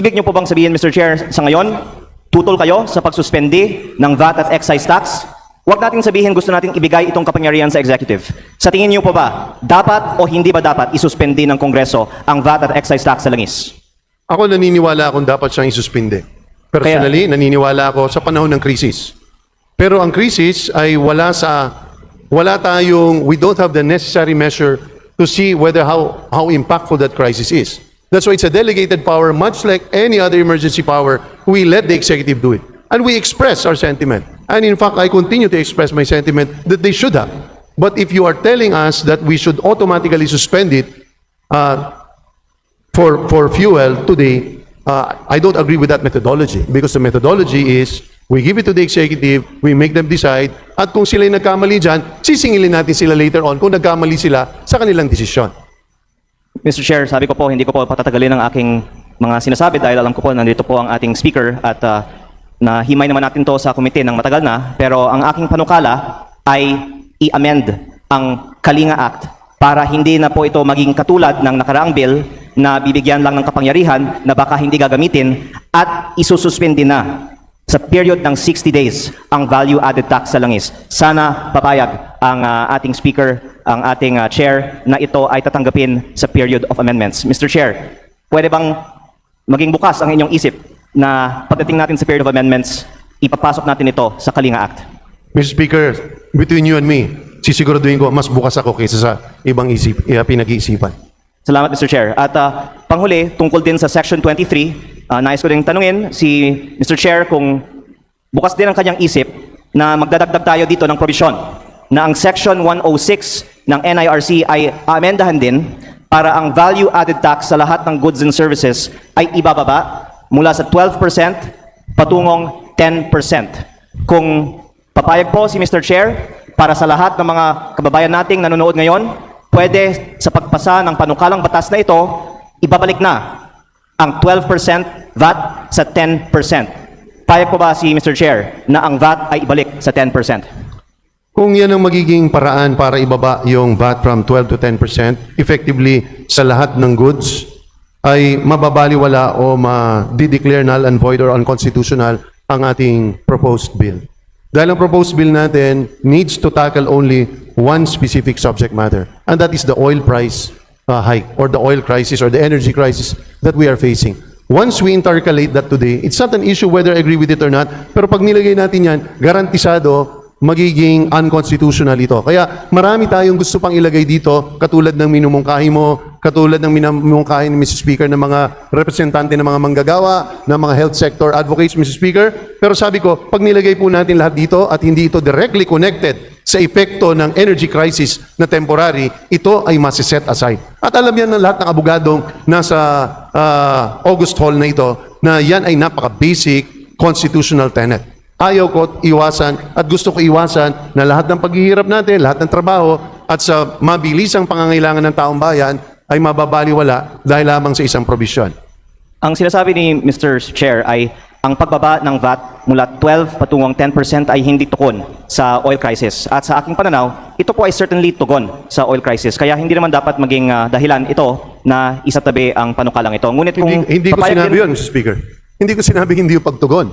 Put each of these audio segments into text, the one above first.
Ibig niyo po bang sabihin, Mr. Chair, sa ngayon, tutol kayo sa pagsuspende ng VAT at excise tax? Huwag nating sabihin gusto nating ibigay itong kapangyarihan sa executive. Sa tingin niyo po ba, dapat o hindi ba dapat isuspende ng Kongreso ang VAT at excise tax sa langis? Ako naniniwala akong dapat siyang isuspinde. Personally, naniniwala ako sa panahon ng krisis. Pero ang krisis ay wala tayong, we don't have the necessary measure to see whether how impactful that crisis is. That's why it's a delegated power, much like any other emergency power. We let the executive do it. And we express our sentiment. And in fact, I continue to express my sentiment that they should have. But if you are telling us that we should automatically suspend it for fuel today, I don't agree with that methodology. Because the methodology is, we give it to the executive, we make them decide, at kung sila'y nagkamali dyan, sisingilin natin sila later on kung nagkamali sila sa kanilang desisyon. Mr. Chair, sabi ko po, hindi ko po patatagalin ang aking mga sinasabi dahil alam ko po nandito po ang ating speaker at nahimay naman natin to sa komite ng matagal na, pero ang aking panukala ay i-amend ang Kalinga Act para hindi na po ito maging katulad ng nakaraang bill na bibigyan lang ng kapangyarihan na baka hindi gagamitin at isususpindi na sa period ng 60 days ang value-added tax sa langis. Sana papayag ang ating speaker, ang ating chair na ito ay tatanggapin sa period of amendments. Mr. Chair, pwede bang maging bukas ang inyong isip na pagdating natin sa period of amendments, ipapasok natin ito sa Kalinga Act? Mr. Speaker, between you and me, sisiguraduhin ko mas bukas ako kaysa sa ibang pinag-iisipan. Salamat, Mr. Chair. At panghuli, tungkol din sa Section 23, nais ko din tanungin si Mr. Chair kung bukas din ang kanyang isip na magdadagdag tayo dito ng provision na ang Section 106 ng NIRC ay amendahan din para ang value-added tax sa lahat ng goods and services ay ibababa mula sa 12% patungong 10%. Kung papayag po si Mr. Chair, para sa lahat ng mga kababayan nating nanonood ngayon, pwede sa pagpasa ng panukalang batas na ito, ibabalik na ang 12% VAT sa 10%. Payag po ba si Mr. Chair na ang VAT ay ibalik sa 10%? Kung yan ang magiging paraan para ibaba yung VAT from 12 to 10%, effectively sa lahat ng goods, ay mababaliwala o ma-declare null and void or unconstitutional ang ating proposed bill. Dahil ang proposed bill natin needs to tackle only one specific subject matter, and that is the oil price hike or the oil crisis or the energy crisis that we are facing. Once we intercalate that today, it's not an issue whether I agree with it or not, pero pag nilagay natin yan, garantisado magiging unconstitutional ito. Kaya marami tayong gusto pang ilagay dito, katulad ng minumungkahi mo, katulad ng minumungkahi ni Mr. Speaker ng mga representante ng mga manggagawa, ng mga health sector advocates, Mr. Speaker. Pero sabi ko, pag nilagay po natin lahat dito at hindi ito directly connected sa epekto ng energy crisis na temporary, ito ay masiset aside. At alam yan ng lahat ng abogadong nasa August Hall na ito, na yan ay napaka-basic constitutional tenet. Ayaw ko iwasan at gusto ko iwasan na lahat ng paghihirap natin, lahat ng trabaho at sa mabilisang pangangailangan ng taong bayan ay mababaliwala dahil lamang sa isang probisyon. Ang sinasabi ni Mr. Chair ay ang pagbaba ng VAT mula 12 patungong 10% ay hindi tugon sa oil crisis. At sa aking pananaw, ito po ay certainly tugon sa oil crisis. Kaya hindi naman dapat maging dahilan ito na isatabi ang panukalang ito. Ngunit kung Hindi ko sinabi yun, Mr. Speaker. Hindi ko sinabi hindi yung pagtugon.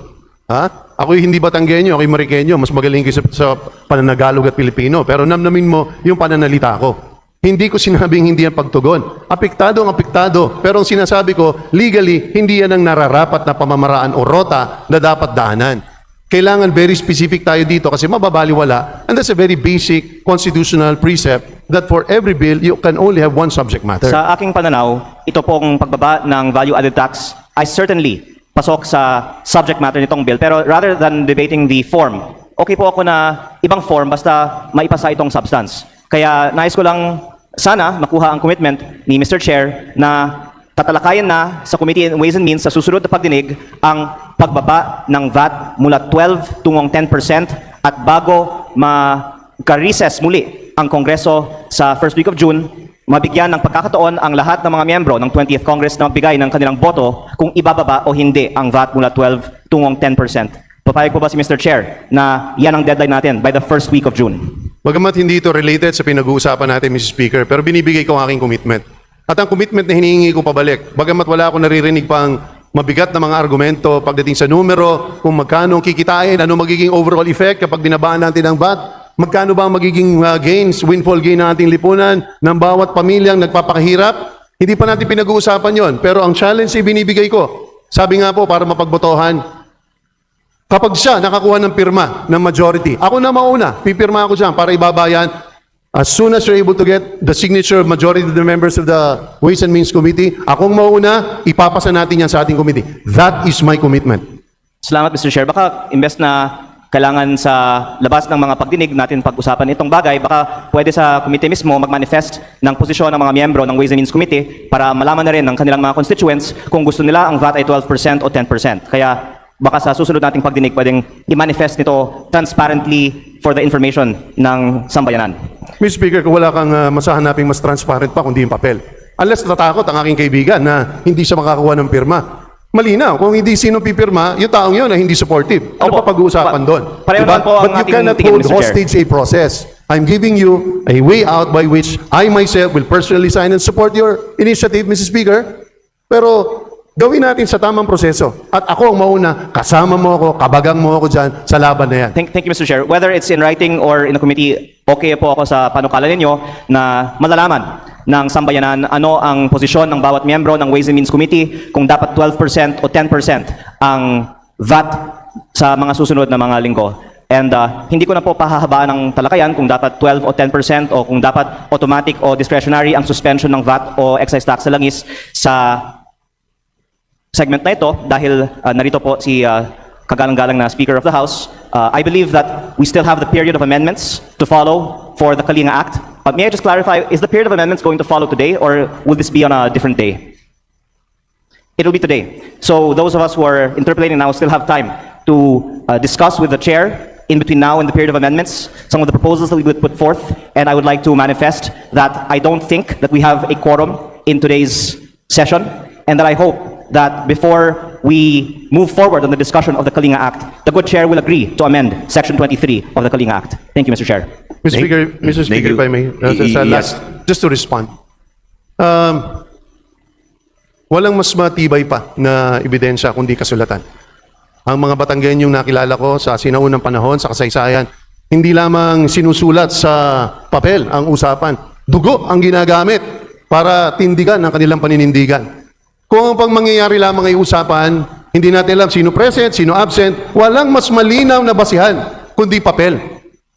Ha? Ako'y hindi Batanggenyo, ako'y Marikenyo, mas magaling kayo sa pananagalog at Pilipino. Pero namnamin mo yung pananalita ko. Hindi ko sinabing hindi yan pagtugon. Apektado ang apektado. Pero ang sinasabi ko, legally, hindi yan ang nararapat na pamamaraan o rota na dapat daanan. Kailangan very specific tayo dito kasi mababaliwala. And that's a very basic constitutional precept that for every bill, you can only have one subject matter. Sa aking pananaw, ito pong pagbaba ng value-added tax ay certainly pasok sa subject matter nitong bill. Pero rather than debating the form, okay po ako na ibang form basta maipasa itong substance. Kaya nais ko lang sana makuha ang commitment ni Mr. Chair na tatalakayan na sa Committee on Ways and Means sa susunod na pagdinig ang pagbaba ng VAT mula 12 tungong 10% at bago magka-recess muli ang Kongreso sa first week of June, mabigyan ng pagkakataon ang lahat ng mga miyembro ng 20th Congress na magbigay ng kanilang boto kung ibababa o hindi ang VAT mula 12 tungong 10%. Papayag po ba si Mr. Chair na yan ang deadline natin by the first week of June? Bagamat hindi ito related sa pinag-uusapan natin, Mr. Speaker, pero binibigay ko ang aking commitment. At ang commitment na hinihingi ko pabalik, bagamat wala ako naririnig pang mabigat na mga argumento pagdating sa numero, kung magkano ang kikitain, ano magiging overall effect kapag binabaan natin ang VAT, magkano ba ang magiging gains, windfall gain ng ating lipunan, ng bawat pamilyang nagpapakahirap. Hindi pa natin pinag-uusapan yon. Pero ang challenge ay binibigay ko. Sabi nga po, para mapagbotohan, kapag siya nakakuha ng pirma ng majority, ako na mauna, pipirma ako dyan para ibabayan. As soon as you're able to get the signature of majority of the members of the Ways and Means Committee, akong mauna, ipapasa natin yan sa ating committee. That is my commitment. Salamat, Mr. Chair. Baka imbes na kailangan sa labas ng mga pagdinig natin pag-usapan itong bagay, baka pwede sa committee mismo mag-manifest ng posisyon ng mga miyembro ng Ways and Means Committee para malaman na rin ng kanilang mga constituents kung gusto nila ang VAT ay 12% o 10%. Kaya baka sa susunod nating pagdinig pwedeng i-manifest nito transparently for the information ng sambayanan. Mr. Speaker, kung wala kang masahanaping mas transparent pa kundi yung papel. Unless natatakot ang aking kaibigan na hindi siya makakuha ng pirma. Malinaw, kung hindi sino pipirma, yung taong yun ay hindi supportive. Ano Opo. pa pag-uusapan doon? Pareho naman po ang But you ating cannot tingin, hold Mr. Chair. hostage a process. I'm giving you a way out by which I myself will personally sign and support your initiative, Mr. Speaker. Pero gawin natin sa tamang proseso. At ako ang mauna, kasama mo ako, kabagang mo ako dyan sa laban na yan. Thank you, Mr. Chair. Whether it's in writing or in a committee, okay po ako sa panukala ninyo na malalaman ng sambayanan ano ang posisyon ng bawat miyembro ng Ways and Means Committee, kung dapat 12% o 10% ang VAT sa mga susunod na mga linggo. And hindi ko na po pahahabaan ng talakayan kung dapat 12 o 10% o kung dapat automatic o discretionary ang suspension ng VAT o excise tax sa langis sa segment na ito dahil narito po si kagalang-galang na Speaker of the House. I believe that we still have the period of amendments to follow for the Kalinga Act. But may I just clarify, is the period of amendments going to follow today or will this be on a different day? It will be today. So those of us who are interpolating now still have time to discuss with the chair in between now and the period of amendments some of the proposals that we would put forth. And I would like to manifest that I don't think that we have a quorum in today's session and that I hope that before we move forward on the discussion of the Kalinga Act, the good chair will agree to amend Section 23 of the Kalinga Act. Thank you, Mr. Chair. Mr. Speaker, if I may, Yes. just to respond. Walang mas matibay pa na ebidensya kundi kasulatan. Ang mga Batanggenyong nakilala ko sa sinaunang panahon, sa kasaysayan, hindi lamang sinusulat sa papel ang usapan. Dugo ang ginagamit para tindigan ang kanilang paninindigan. Kung ang pang mangyayari lamang ay usapan, hindi natin alam sino present, sino absent, walang mas malinaw na basihan kundi papel.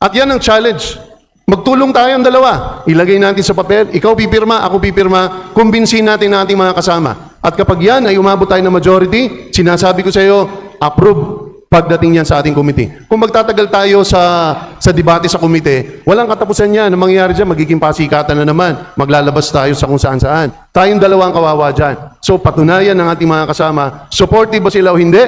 At yan ang challenge. Magtulong tayong dalawa. Ilagay natin sa papel, ikaw pipirma, ako pipirma, kumbinsin natin ang ating mga kasama. At kapag yan ay umabot tayo ng majority, sinasabi ko sa iyo, approve pagdating yan sa ating committee. Kung magtatagal tayo sa debate sa committee, walang katapusan yan. Ang mangyayari dyan, magiging pasikatan na naman. Maglalabas tayo sa kung saan-saan. Tayong dalawang kawawa dyan. So patunayan ng ating mga kasama, supportive ba sila o hindi?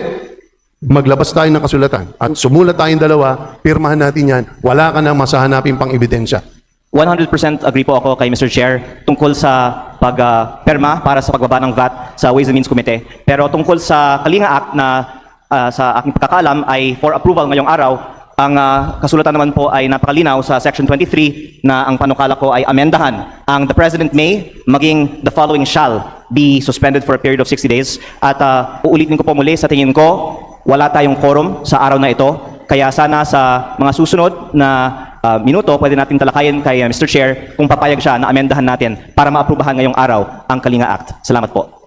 Maglabas tayo ng kasulatan. At sumulat tayong dalawa, pirmahan natin yan. Wala ka nang masahanapin pang ebidensya. 100% agree po ako kay Mr. Chair tungkol sa pagperma para sa pagbaba ng VAT sa Ways and Means Committee. Pero tungkol sa Kalinga Act na sa aking pagkakaalam ay for approval ngayong araw, ang kasulatan naman po ay napakalinaw sa Section 23 na ang panukala ko ay amendahan. Ang the President may maging the following shall be suspended for a period of 60 days. At uulitin ko po muli, sa tingin ko, wala tayong quorum sa araw na ito. Kaya sana sa mga susunod na minuto, pwede natin talakayin kay Mr. Chair kung papayag siya na amendahan natin para maaprubahan ngayong araw ang Kalinga Act. Salamat po.